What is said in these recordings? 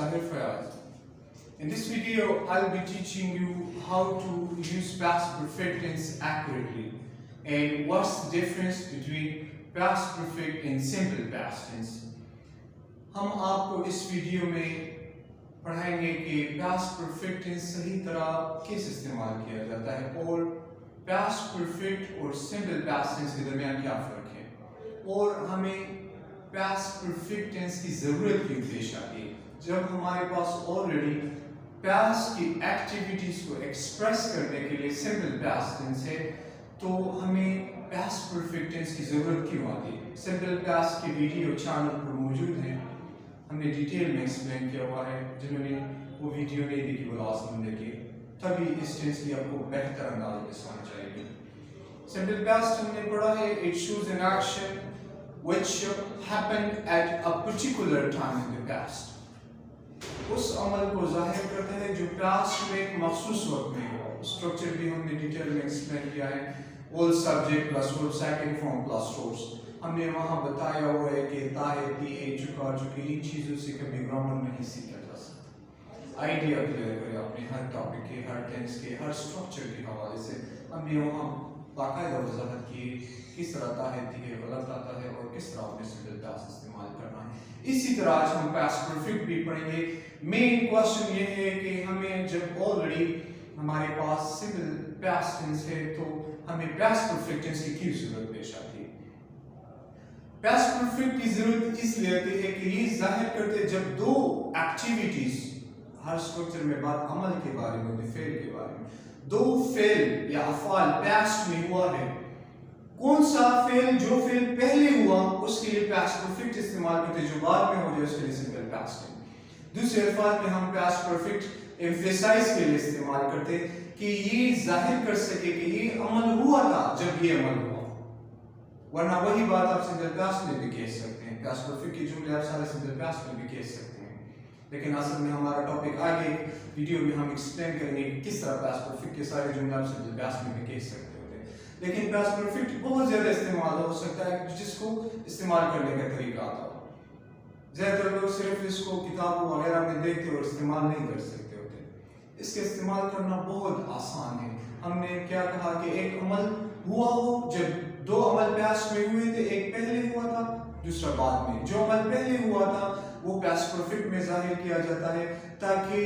Zahir Fayaz. In this video, I'll be teaching you how to use past perfect tense accurately and what's the difference between past perfect and simple past tense. हम आपको इस video में पढ़ाएंगे कि past perfect tense सही तरह किस इस्तेमाल किया जाता है और past perfect और simple past tense के दरमियान क्या फ़र्क है और हमें past perfect tense की ज़रूरत क्यों पेश आती है जब हमारे पास ऑलरेडी past की एक्टिविटीज़ को एक्सप्रेस करने के लिए simple past tense है तो हमें past perfect tense की ज़रूरत क्यों आती है। simple past की वीडियो चैनल पर मौजूद है, हमने डिटेल में एक्सप्लेन किया हुआ है, जिन्होंने वो वीडियो नहीं देखी वो लाजम देखें, तभी इस टेंस की आपको बेहतर अंदाज में समझ आएगी। simple past हमने पढ़ा है it shows an action which happened at a particular time in the past. उस अमल को जाहिर करता है जो past में एक मखसूस वक्त में हुआ। स्ट्रक्चर भी हमने डिटेल में एक्सप्लेन किया है, all subject plus verb second form plus source। हमने वहाँ बताया हुआ है कि ताहे ती चुका चुकी इन चीज़ों से कभी ग्रामर नहीं सीखा जा सकता। आइडिया क्लियर करें अपने हर टॉपिक के, हर टेंस के, हर स्ट्रक्चर के हवाले से। हमने वहाँ बाकायदा वजाहत की किस तरह ताहे ती गलत आता है और किस तरह अपने सिंपल पास्ट इस्तेमाल करना है। इसी तरह आज हम पास्ट परफेक्ट भी पढ़ेंगे। मेन क्वेश्चन ये है कि हमें जब ऑलरेडी हमारे पास सिंपल पास्ट टेंस है तो हमें पास्ट परफेक्ट टेंस की क्यों जरूरत पेश आती है। पास्ट परफेक्ट की जरूरत इसलिए आती है कि ये जाहिर करते हैं जब दो एक्टिविटीज, हर स्ट्रक्चर में बात अमल के बारे में, फेल के बारे में, दो फेल या अफाल पास्ट में हुआ है, कौन सा फेल जो फेल पहले हुआ उसके लिए पास्ट परफेक्ट इस्तेमाल करते हैं, जो बाद में हो जाए उसके लिए सिंपल पास्ट है। दूसरे अल्फाज में हम पास्ट परफेक्ट एम्फेसाइज के लिए इस्तेमाल करते हैं कि ये जाहिर कर सके कि ये अमल हुआ था जब ये अमल हुआ, वरना वही बात आप सिंपल पास्ट में भी कह सकते हैं। पास्ट परफेक्ट के जुमले आप सारे सिंपल पास्ट में भी कह सकते हैं, लेकिन असल में हमारा टॉपिक आगे वीडियो में हम एक्सप्लेन करेंगे कि किस तरह पास्ट परफेक्ट के सारे जुमले आप सिंपल पास्ट में भी कह सकते हैं। लेकिन पास्ट परफेक्ट बहुत ज्यादा इस्तेमाल हो सकता है जिसको इस्तेमाल करने का तरीका आता हो। ज्यादातर लोग सिर्फ इसको किताबों वगैरह में देखते और इस्तेमाल नहीं कर सकते होते। इसके इस्तेमाल करना बहुत आसान है। हमने क्या कहा कि एक अमल हुआ हो, जब दो अमल पास्ट में हुए थे, एक पहले हुआ था दूसरा बाद में, जो अमल पहले हुआ था वो पास्ट परफेक्ट में जाहिर किया जाता है ताकि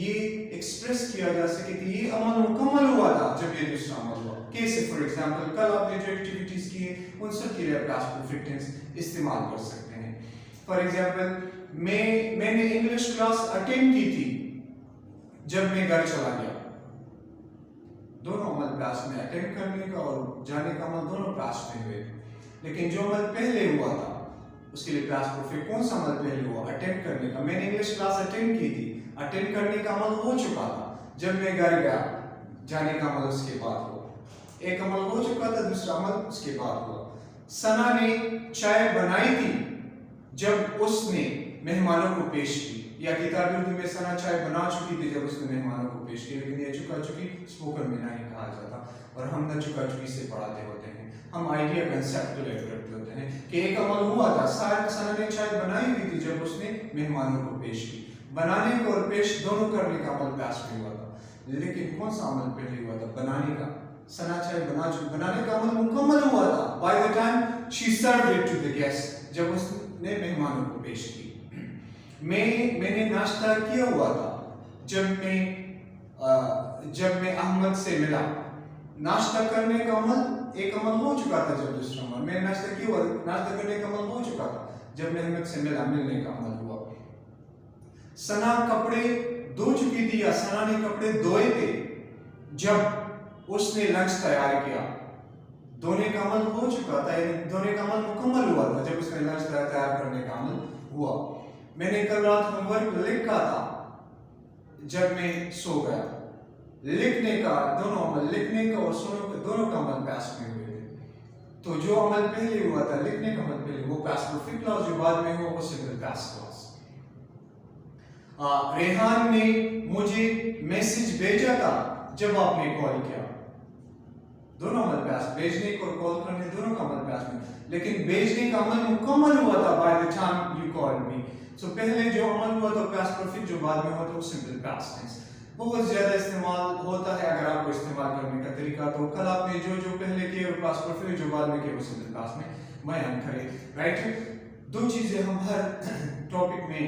ये एक्सप्रेस किया जा सके कि ये अमल मुकम्मल हुआ था जब ये दूसरा अमल हुआ। कैसे फॉर एग्जांपल कल आपने जो एक्टिविटीज की उन सब के लिए पास्ट परफेक्ट टेंस इस्तेमाल कर सकते हैं। फॉर एग्जांपल मैंने इंग्लिश क्लास अटेंड की थी जब मैं घर चला गया। दोनों अमल पास्ट में, अटेंड करने का और जाने का अमल दोनों पास्ट में हुए, लेकिन जो अमल पहले हुआ था उसके लिए पास्ट परफेक्ट कौन सा अमल पहले हुआ, अटेंड करने का। मैंने इंग्लिश क्लास अटेंड की थी, अटेंड करने का अमल हो चुका था जब मैं घर गया, जाने का अमल उसके बाद हुआ। एक अमल हो चुका था, दूसरा अमल उसके बाद हुआ। सना ने चाय बनाई थी जब उसने मेहमानों को पेश की, या किताबी उर्दू में सना चाय बना चुकी थी जब उसने मेहमानों को पेश की, लेकिन ये चुका चुकी स्पोकन में नहीं कहा जाता और हम न चुका चुकी से पढ़ाते होते हैं। हम आइडिया कंसेप्ट क्लियर करते होते हैं कि एक अमल हुआ था, सना ने चाय बनाई हुई थी जब उसने मेहमानों को पेश की। बनाने को और पेश दोनों करने का अमल पास्ट में हुआ था, लेकिन कौन सा अमल पहले हुआ था, बनाने का। सना चाय बनाने का अमल मुकम्मल हुआ था by the time she served it to the guest, जब उसने मेहमानों को पेश की। मैंने नाश्ता किया हुआ था जब मैं अहमद से मिला। नाश्ता करने का अमल एक अमल हो चुका था जब दूसरा अमल, मैंने नाश्ता किया हुआ, नाश्ता करने का अमल हो चुका था जब मैं अहमद से मिला, मिलने का अमल हुआ। सना कपड़े धो चुकी थी या सना ने कपड़े धोए थे जब उसने लंच तैयार किया। धोने का अमल हो चुका था, धोने का अमल मुकम्मल हुआ था जब उसने लंच तैयार करने का अमल हुआ। मैंने कल रात होमवर्क लिखा था जब मैं सो गया। लिखने का दोनों अमल, लिखने का और सोने का दोनों का अमल पास्ट में हुए थे। तो जो अमल पहले हुआ था, लिखने का अमल पहले, वो पास्ट परफेक्ट क्लॉज, जो बाद में हुआ वो सिंपल पास्ट क्लॉज। रेहान ने मुझे मैसेज भेजा था जब आपने कॉल किया। दोनों अमल पास्ट, भेजने और कॉल करने दोनों का अमल पास्ट में, लेकिन भेजने का अमल मुकम्मल हुआ था by the time you called me. So पहले जो अमल हुआ था past perfect, जो बाद में हुआ था वो simple past tense. बहुत ज़्यादा इस्तेमाल होता है अगर आपको इस्तेमाल करने का तरीका, तो कल आपने जो पहले किए वो past perfect, जो बाद में किए वो simple past में बयान करें, राइट? दो चीज़ें हम हर टॉपिक में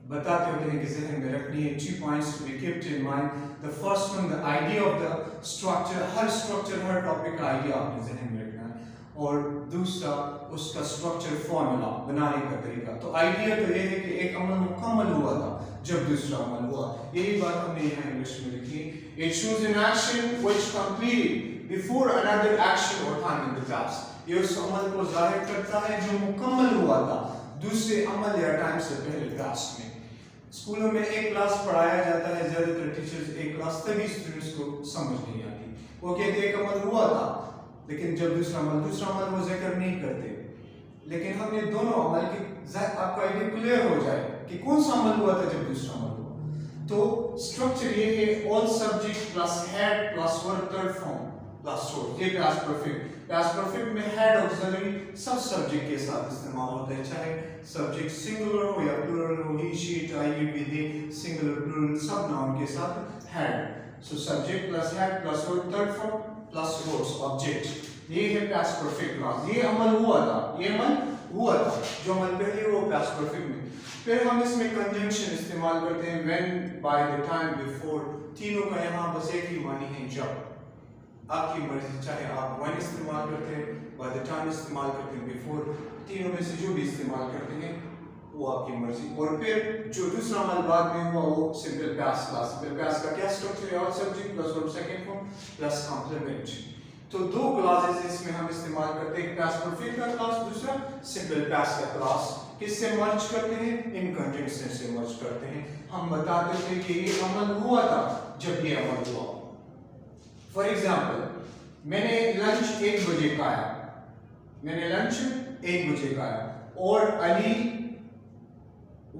बताते होते हैं कि ज़हन में रखनी है. 2 points to be kept in mind. The first one, the idea of the structure. Her structure, her topic का आइडिया आपने ज़हन में रखना है. और दूसरा उसका स्ट्रक्चर फॉर्मूला बनाने का तरीका. तो आइडिया तो ये है कि एक अमल मुकम्मल हुआ था जब दूसरा अमल हुआ. यही बात हमने यहाँ इंग्लिश में लिखी. It shows an action which completed before another action or time in the past. ये उस अमल को जाहिर करता है जो मुकम्मल हुआ था दूसरे अमल या टाइम से पहले पास्ट में. स्कूलों में एक क्लास पढ़ाया जाता है, ज्यादातर टीचर्स एक क्लास तभी स्टूडेंट्स को समझ नहीं आती. वो कहते हैं एक अमल हुआ था, लेकिन जब दूसरा अमल वो जिक्र नहीं करते. लेकिन हमने दोनों अमल की आपका आइडिया क्लियर हो जाए कि कौन सा अमल हुआ था जब दूसरा अमल हुआ. तो स्ट्रक्चर ये है all subject plus had plus verb third form plus source. ये पास्ट परफेक्ट. पास्ट परफेक्ट में हेड ऑक्सिलरी सब सब्जेक्ट के साथ इस्तेमाल होता है, चाहे सब्जेक्ट सिंगुलर हो या प्लूरल हो. He she it I you we they singular plural सब नाउन के साथ had. So subject plus had plus verb third form plus सोर्स ऑब्जेक्ट. ये है पास्ट परफेक्ट क्लास. ये अमल हुआ था, जो अमल पहले वो पास्ट परफेक्ट में. फिर हम इसमें कंजंक्शन इस्तेमाल करते हैं when, by, the time, before. तीनों का यहाँ बस एक ही मानी है जब. आपकी मर्जी, चाहे आप when इस्तेमाल करते हैं, by the time इस्तेमाल करते हैं, before. तीनों में से जो भी इस्तेमाल करते हैं वो आपकी मर्जी. और फिर जो दूसरा अमल बाद में हुआ वो simple past class. Simple past का क्या स्ट्रक्चर है? All subject plus verb second form plus complement. तो दो क्लासेस इसमें हम इस्तेमाल करते हैं, पास्ट परफेक्ट का क्लास, दूसरा सिंपल पास्ट का क्लास. किससे मर्ज करते हैं? इन कंजंक्शन से मर्ज करते हैं. हम बताते थे कि ये अमल हुआ था जब ये अमल हुआ. फॉर एग्जाम्पल, मैंने लंच 1 बजे खाया, और अली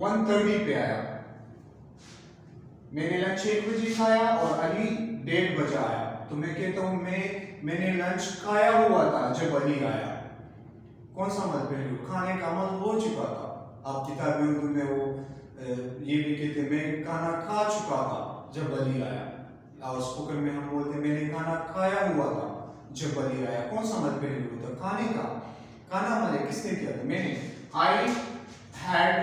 1:30 पे आया. मैंने लंच 1 बजे खाया और अली 1:30 बजे आया. तो मैं कहता हूं मैंने लंच खाया हुआ था जब अली आया. कौन सा अमल पहले? खाने का अमल हो चुका था. आप किताबी उर्दू में वो ये भी कहते हैं मैं खाना खा चुका था जब अली आया. और स्पोकन में हम बोलते हैं मैंने खाना खाया हुआ था जब अली आया. कौन सा अमल पहले हुआ था? खाने का. खाना अमल है, किसने किया था? मैंने. I had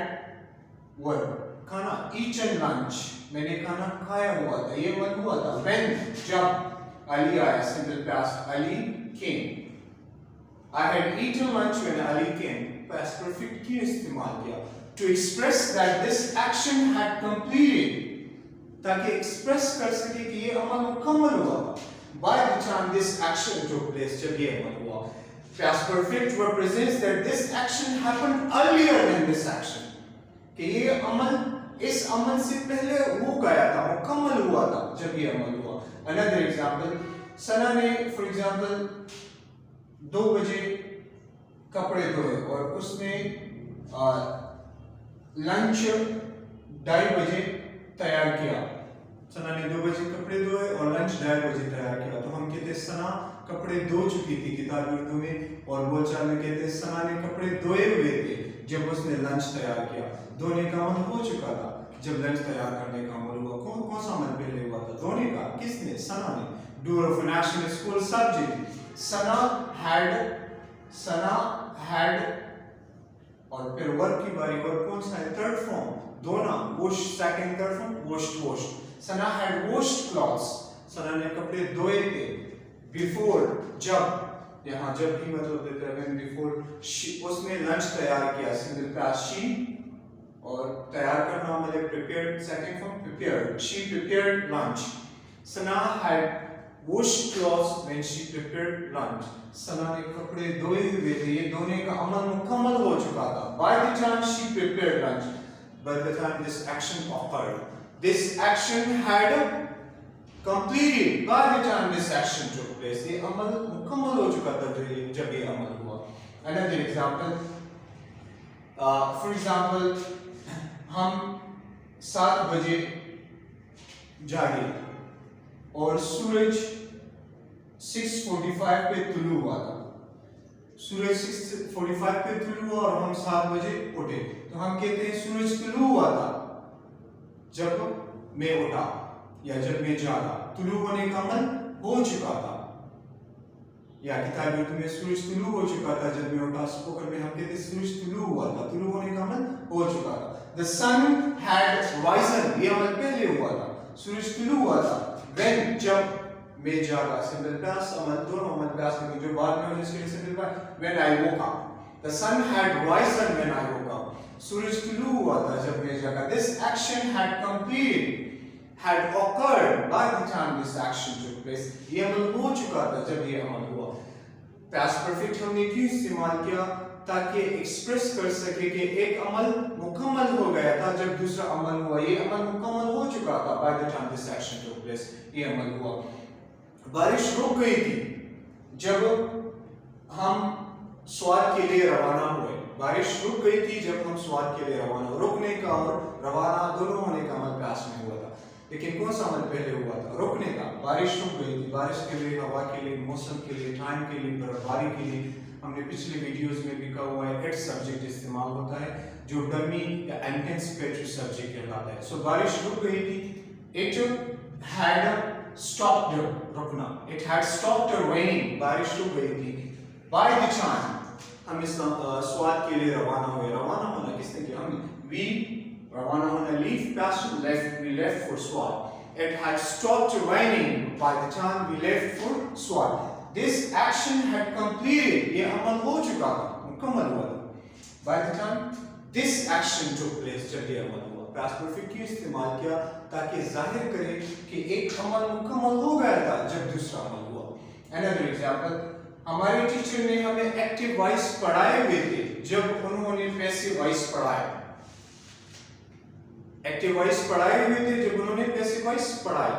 वर्ब खाना, eaten lunch. मैंने खाना खाया हुआ था, ये अमल हुआ था. When, जब अली आया, simple past. Ali came. I had eaten lunch when Ali came. Past perfect क्यों इस्तेमाल किया? To express that this action had completed. ताकि एक्सप्रेस कर सके कि ये अमल मुकम्मल हुआ था. By the time this action took place, जब ये अमल हुआ. Past perfect represents that this action happened earlier than this action. कि ये अमल इस अमल से पहले हो गया था, मुकम्मल हुआ था जब ये अमल हुआ. Another example, सना ने for example 2 बजे कपड़े धोए और उसने लंच 2:30 बजे तैयार किया. सना ने 2 बजे कपड़े धोए और लंच 2:30 बजे तैयार किया. तो हम कहते हैं सना कपड़े धो चुकी थी किताबी उर्दू में, और बोलचाल में कहते हैं सना ने कपड़े धोए हुए थे जब उसने लंच तैयार किया. धोने का अमल हो चुका था जब लंच तैयार करने का अमल हुआ. कौन सा अमल पहले हुआ था? धोने का. किसने? सना ने. Doer of a national school subject. Sana had, और फिर वर्ब की बारी. वर्ब कौन सा है? Third form. धोना. wash second third form. washed. Sana had washed clothes. सना ने कपड़े धोए थे. before, जब. यहाँ जब ही मतलब देते हैं when, before. उसने लंच तैयार किया, सिंपल पास्ट. she, और तैयार करना मतलब prepared, second form prepared. she prepared lunch. Sana had washed clothes when she prepared lunch. सना ने कपड़े धोए हुए थे, ये धोने का अमल मुकम्मल हो चुका था. By the time she prepared lunch, by the time this action occurred, this action had completed. By the time this action took place, ये अमल मुकम्मल हो चुका था जब ये अमल हुआ. Another example, for example, हम 7 बजे जागे और सूरज 6:45 पे तुलू हुआ था, सूरज 6:45 पे तुलू हुआ और हम 7 बजे उठे, तो हम कहते हैं सूरज तुलू हुआ था जब मैं उठा या जब मैं जागा। तुलू होने का अमल हो चुका था, या किताबी उर्दू में सूरज तुलू हो चुका था जब मैं उठा। स्पोकन में हम कहते हैं सूरज तुलू हुआ था, तुलू होने का अमल हो चुका था। The sun had risen, ये अमल पहले हुआ था, सूरज तुलू हुआ था। When, जब मैं जागा, सिंपल पास्ट अमल, दोनों अमल पास्ट में जो बाद में हो जिसके लिए simple past. When I woke up, the sun had risen when I woke up, सूरज तुलू हुआ था जब मैं जागा। This action had completed, had occurred by the time this action took place, ये अमल हो चुका था जब ये अमल हुआ। Past perfect हमने क्यों इस्तेमाल किया? ताकि एक्सप्रेस कर सके कि एक अमल मुकम्मल हो गया था जब दूसरा अमल हुआ, ये अमल मुकम्मल हो चुका था by the time this action took place, ये अमल हुआ। बारिश रुक गई थी जब हम स्वाद के लिए रवाना हुए, बारिश रुक गई थी जब हम स्वाद के लिए रवाना हुए। रुकने का और रवाना दोनों होने का अमल पास्ट में हुआ था, लेकिन कौन सा अमल पहले हुआ था? रुकने का। बारिश रुक गई थी, बारिश के लिए, हवा के लिए, मौसम के लिए, टाइम के लिए, बर्फबारी के लिए। हमने पिछले वीडियोस में भी कहा हुआ है एट सब्जेक्ट इस्तेमाल होता है जो डमी या एंटिसिपेटरी सब्जेक्ट कहलाता है। सो बारिश रुक गई थी, इट हैड stopped, रुकना, it had stopped raining, बारिश रुक गई थी। by the time हम इस स्वाद के लिए रवाना हुए, रवाना होना किसने किया? हमने। we रवाना होना, leave past left, we left for swad, it had stopped raining by the time we left for swad, this action had completed, ये अमल हो चुका था, मुकम्मल हुआ था। by the time this action took place, जब ये अमल हुआ। past perfect क्यों इस्तेमाल किया? ताकि जाहिर करे कि एक अमल मुकम्मल हो गया था जब दूसरा अमल हुआ। Another example, हमारे टीचर ने हमें एक्टिव वॉइस पढ़ाए हुए थे जब उन्होंने पैसिव वॉइस पढ़ाया। एक्टिव वॉइस पढ़ाए हुए थे जब उन्होंने पैसिव वॉइस पढ़ाया।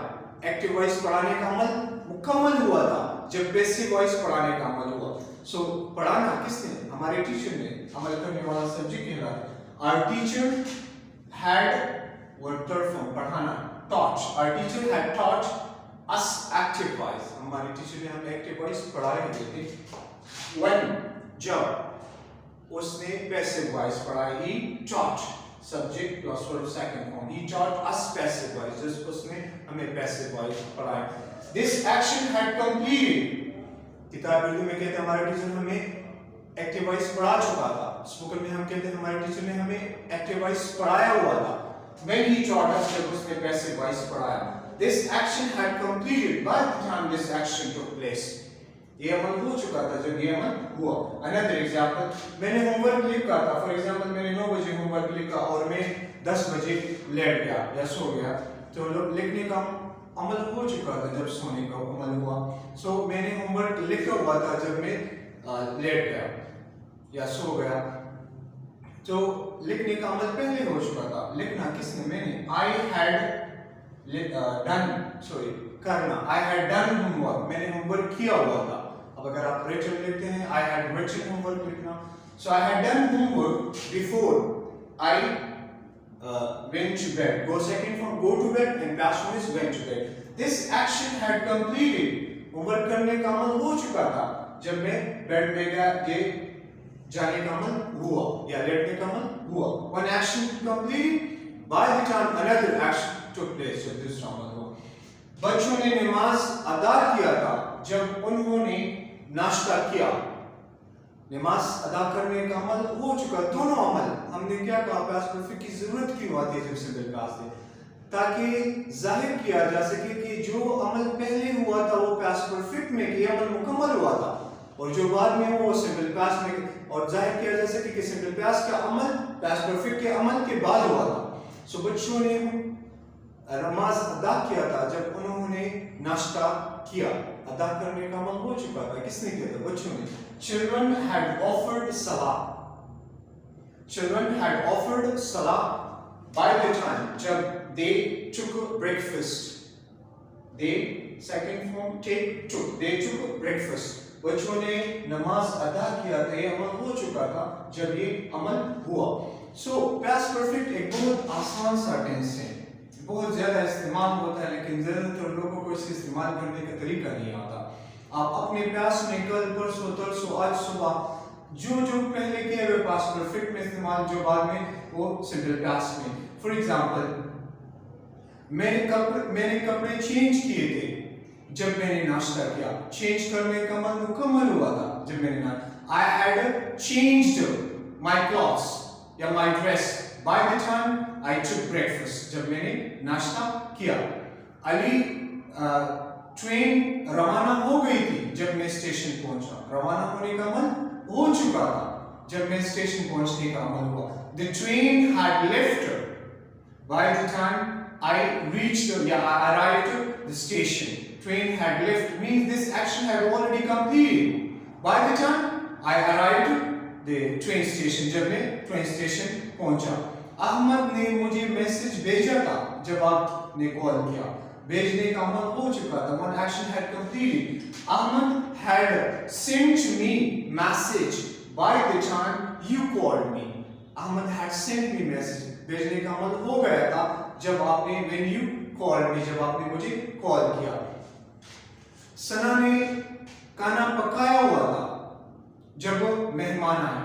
एक्टिव वॉइस पढ़ाने का अमल मुकम्मल हुआ था जब पैसिव वॉइस पढ़ाने का अमल हुआ। सो पढ़ाना किसने? हमारे टीचर ने, अमल करने वाला सब्जेक्ट कहलाता है। Our teacher had word third form, पढ़ाना, taught. Our teacher had taught us active voice. हमारे टीचर ने हमें active voice पढ़ाए हुए थे। When, जब उसने passive voice पढ़ाई, he taught, subject plus verb second form, he taught us passive voice, जिस उसने हमें passive voice पढ़ाई। This action had completed, किताब उर्दू में कहते हैं हमारे टीचर हमें एक्टिव वॉइस पढ़ा चुका था। स्पोकन में हम कहते हैं हमारे टीचर ने हमें एक्टिव वॉइस पढ़ाया हुआ था। When he taught us, जब उसने पैसिव वॉइस पढ़ाया। This action had completed by the time this action took place, ये अमल हो चुका था जब ये अमल हुआ। Another example, मैंने होमवर्क लिखा था, फॉर एग्जांपल मैंने 9 बजे होमवर्क लिखा और मैं 10 बजे लेट गया या सो गया, तो लिखने का अमल हो चुका था जब सोने का अमल हुआ। सो मैंने होमवर्क लिखा हुआ था जब मैं लेट गया या सो गया, तो लिखने का अमल पहले हो चुका था। लिखना किसने? मैंने। I had done, sorry, करना, I had done homework, मैंने होमवर्क किया हुआ था। अब अगर आप written लिखते हैं, I had written homework लिखना। So I had done homework before I went to bed. Go second form, go to bed, and past form is went to bed. This action had completed, homework करने का अमल हो चुका था जब मैं bed में गया, ये जाने का अमल हुआ या लेटने का अमल हुआ। One action completed by the time another action took place, जब दूसरा अमल हुआ। बच्चों ने नमाज अदा किया था जब उन्होंने नाश्ता किया। नमाज अदा करने का अमल हो चुका। दोनों अमल हमने क्या कहा? पास्ट परफेक्ट की जरूरत क्यों आती है जब सिंपल पास्ट है? ताकि जाहिर किया जा सके कि जो अमल पहले हुआ था वो पास्ट परफेक्ट में, कि अमल मुकम्मल हुआ था, और जो बाद में हुआ वो सिंपल पास्ट में, और जाहिर किया जा सके कि सिंपल पास्ट का अमल पास्ट परफेक्ट के अमल के बाद हुआ था। सो बच्चों ने नमाज अदा किया था जब उन्होंने नाश्ता किया। अदा करने का अमल हो चुका था। किसने किया था? बच्चों ने। Children had offered salah. Children had offered salah by the time जब they took breakfast. They second form take took. They took breakfast. बच्चों ने नमाज अदा किया था, ये अमल हो चुका था जब ये अमल हुआ। So past perfect एक बहुत आसान सा टेंस है, बहुत ज्यादा इस्तेमाल होता है, लेकिन ज्यादातर लोगों को इसके इस्तेमाल करने का तरीका नहीं आता। آپ اپنے پاس میں کل پرسوں ترسوں آج صبح جو پہلے کیا ہوئے پاسٹ پرفیکٹ میں استعمال جو بعد میں وہ سمپل پاسٹ میں. فار ایگزامپل میں نے کپڑے چینج کیے تھے جب میں نے ناشتہ کیا. چینج کرنے کا عمل مکمل ہوا تھا جب میں نے I had changed my clothes یا my dress by the time I took breakfast. جب میں نے ناشتہ کیا. علی ٹرین روانہ ہو گئی تھی جب میں اسٹیشن پہنچا. روانہ ہونے کا عمل ہو چکا تھا جب میں اسٹیشن پہنچنے کا عمل ہوا. The train had left by the time I reached یا I arrived the station. Train had left means this action had already completed by the time I arrived the train station. جب میں train station پہنچا. احمد نے مجھے message بھیجا تھا جب آپ نے کال کیا. بھیجنے کا عمل ہو چکا تھا. One action had completed. Ahmad had sent me message by the time you called me. Ahmad had sent me message. بھیجنے کا عمل ہو گیا تھا جب آپ نے when you called me جب آپ نے مجھے کال کیا. ثنا نے کھانا پکایا ہوا تھا جب مہمان آئے.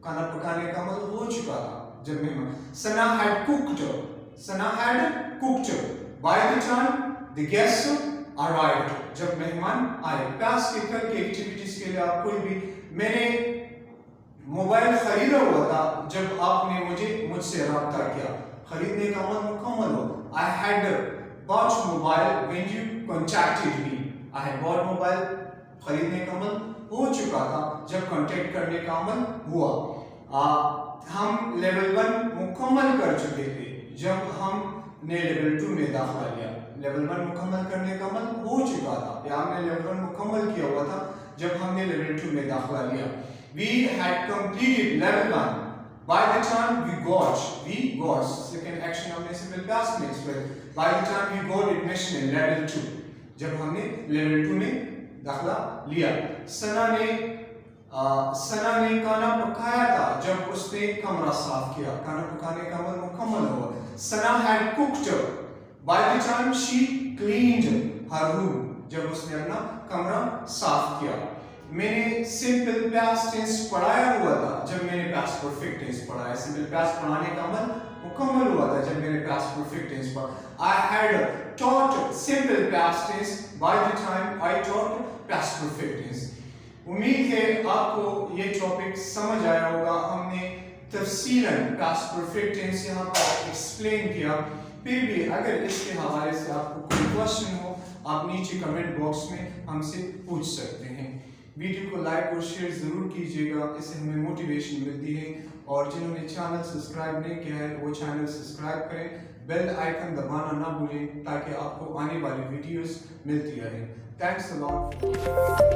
کھانا پکانے کا عمل ہو چکا تھا جب مہمان. ثنا had cooked by the time the guests arrived. جب مہمان آئے. پاس کے کل کی ایکٹیویٹیز کے لیے آپ کوئی بھی. میں نے موبائل خریدا ہوا تھا جب آپ نے مجھ سے رابطہ کیا. خریدنے کا عمل مکمل ہو. I had bought mobile when you contacted me. I had bought mobile. خریدنے کا عمل ہو چکا تھا جب کانٹیکٹ کرنے کا عمل ہوا. ہم لیول 1 مکمل کر چکے تھے جب ہم نے لیول 2 میں داخلہ لیا. لیول 1 مکمل کرنے کا عمل ہو چکا تھا یا ہم نے لیول 1 مکمل کیا ہوا تھا جب ہم نے لیول 2 میں داخلہ لیا. We had completed level 1 by the time we got second action ہم نے simple past میں explain. By the time we got admission in level 2 جب ہم نے لیول 2 میں داخلہ لیا. ثنا نے کھانا پکایا تھا جب اس نے کمرہ صاف کیا. کھانا پکانے کا عمل مکمل ہوا. ثنا had cooked by the time she cleaned her room جب اس نے اپنا کمرہ صاف کیا. میں نے سمپل پاسٹ ٹینس پڑھایا ہوا تھا جب میں نے پاسٹ پرفیکٹ ٹینس پڑھایا. سمپل پاسٹ پڑھانے کا عمل مکمل ہوا تھا جب میں نے پاسٹ پرفیکٹ ٹینس پڑھا. I had taught simple past tense by the time I taught past perfect tense. امید ہے آپ کو یہ ٹاپک سمجھ آیا ہوگا. ہم نے تفصیلاً past perfect tense یہاں پر ایکسپلین کیا. پھر بھی اگر اس کے حوالے سے آپ کو کوئی کوشچن ہو آپ نیچے کمنٹ باکس میں ہم سے پوچھ سکتے ہیں. ویڈیو کو لائک اور شیئر ضرور کیجیے گا. اس سے ہمیں موٹیویشن ملتی ہے. اور جنہوں نے چینل سبسکرائب نہیں کیا ہے وہ چینل سبسکرائب کریں. بیل آئیکن دبانا نہ بھولیں تاکہ آپ کو آنے والی ویڈیوز ملتی رہیں. تھینکس اے لاٹ.